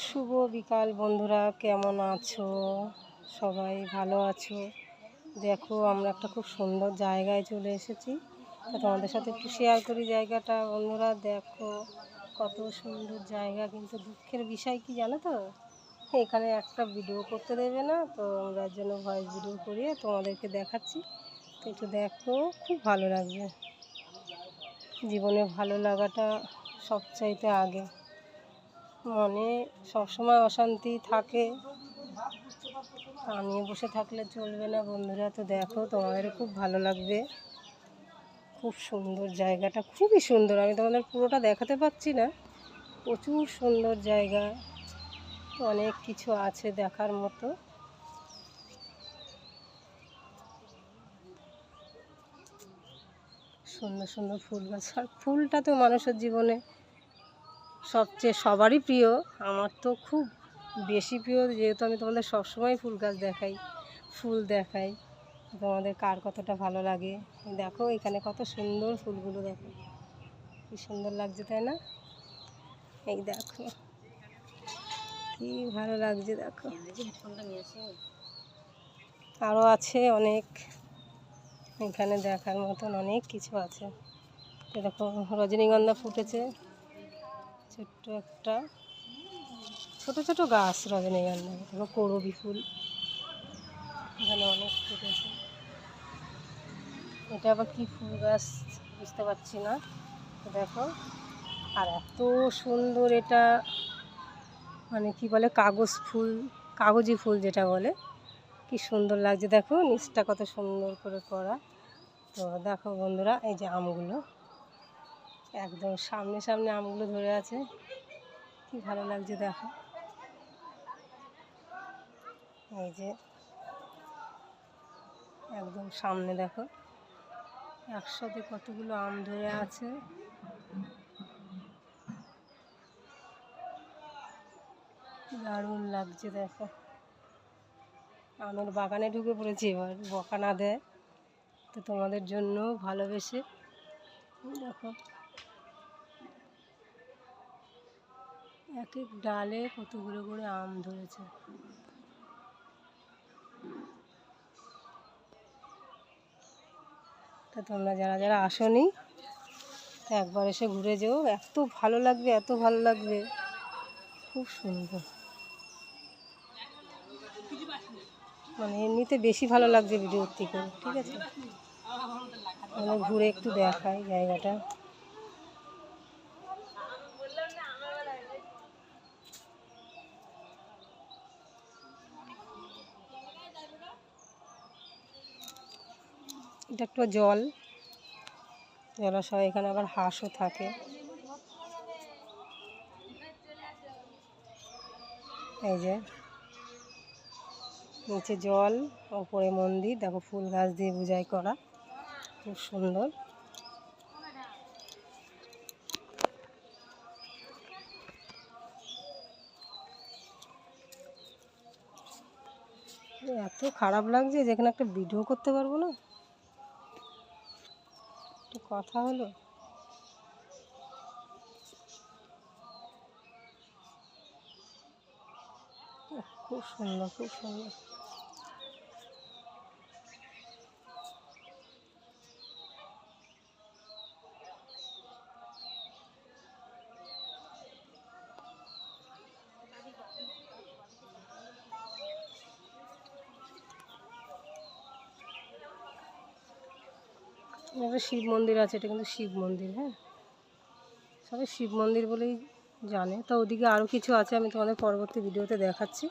শুভ বিকাল বন্ধুরা, কেমন আছো? সবাই ভালো আছো? দেখো, আমরা একটা খুব সুন্দর জায়গায় চলে এসেছি। তা তোমাদের সাথে একটু শেয়ার করি জায়গাটা। বন্ধুরা দেখো, কত সুন্দর জায়গা। কিন্তু দুঃখের বিষয় কি জানো তো, এখানে একটা ভিডিও করতে দেবে না। তো আমরা এর জন্য ভয়েস ভিডিও করিয়ে তোমাদেরকে দেখাচ্ছি। তো একটু দেখো, খুব ভালো লাগবে। জীবনে ভালো লাগাটা সবচাইতে আগে। মনে সবসময় অশান্তি থাকে, তা নিয়ে বসে থাকলে চলবে না বন্ধুরা। তো দেখো, তোমাদের খুব ভালো লাগবে। খুব সুন্দর জায়গাটা, খুবই সুন্দর। আমি তোমাদের পুরোটা দেখাতে পারছি না, প্রচুর সুন্দর জায়গা। অনেক কিছু আছে দেখার মতো। সুন্দর সুন্দর ফুল গাছ। আর ফুলটা তো মানুষের জীবনে সবচেয়ে সবারই প্রিয়। আমার তো খুব বেশি প্রিয়, যেহেতু আমি তোমাদের সবসময় ফুল গাছ দেখাই, ফুল দেখাই। তোমাদের কার কতটা ভালো লাগে দেখো। এখানে কত সুন্দর ফুলগুলো দেখো, কি সুন্দর লাগছে, তাই না? এই দেখো, কি ভালো লাগছে দেখো। আরও আছে অনেক, এখানে দেখার মতন অনেক কিছু আছে। দেখো, রজনীগন্ধা ফুটেছে, ছোট্ট একটা ছোট ছোট গাছ রজনীগন্ধা। দেখো, করবী ফুল এখানে অনেক ফুটেছে। এটা আবার কি ফুল গাছ বুঝতে পারছি না। দেখো, আর এত সুন্দর এটা, মানে কি বলে, কাগজ ফুল, কাগজি ফুল যেটা বলে, কি সুন্দর লাগছে। দেখো নিচটা কত সুন্দর করে করা। তো দেখো বন্ধুরা, এই যে আমগুলো, একদম সামনে সামনে আমগুলো ধরে আছে, কি ভালো লাগছে দেখো। এই যে একদম সামনে দেখো, একসাথে কতগুলো আম ধরে আছে। দারুণ লাগছে দেখো। আমের বাগানে ঢুকে পড়েছি, এবার বকা না দেয় তো তোমাদের জন্য ভালোবেসে। দেখো, এক এক ডালে কতগুলো করে আম ধরেছে। তা তোমরা যারা যারা আসোনি, তা একবার এসে ঘুরে যেও, এত ভালো লাগবে, এত ভালো লাগবে, খুব সুন্দর। মানে এমনিতে বেশি ভালো লাগছে ভিডিওর থেকে, ঠিক আছে? মানে ঘুরে একটু দেখাই জায়গাটা। এটা একটা জলাশয়, এখানে আবার হাঁসও থাকে। এই যে নিচে জল, ওপরে মন্দির। দেখো, ফুল গাছ দিয়ে বোঝাই করা, খুব সুন্দর। এত খারাপ লাগছে যেখানে একটা ভিডিও করতে পারবো না, একটু কথা হলো। খুব সুন্দর, খুব সুন্দর। একটা শিব মন্দির আছে, এটা কিন্তু শিব মন্দির। হ্যাঁ, সবাই শিব মন্দির বলেই জানে। তো ওদিকে আরও কিছু আছে, আমি তোমাদের পরবর্তী ভিডিওতে দেখাচ্ছি।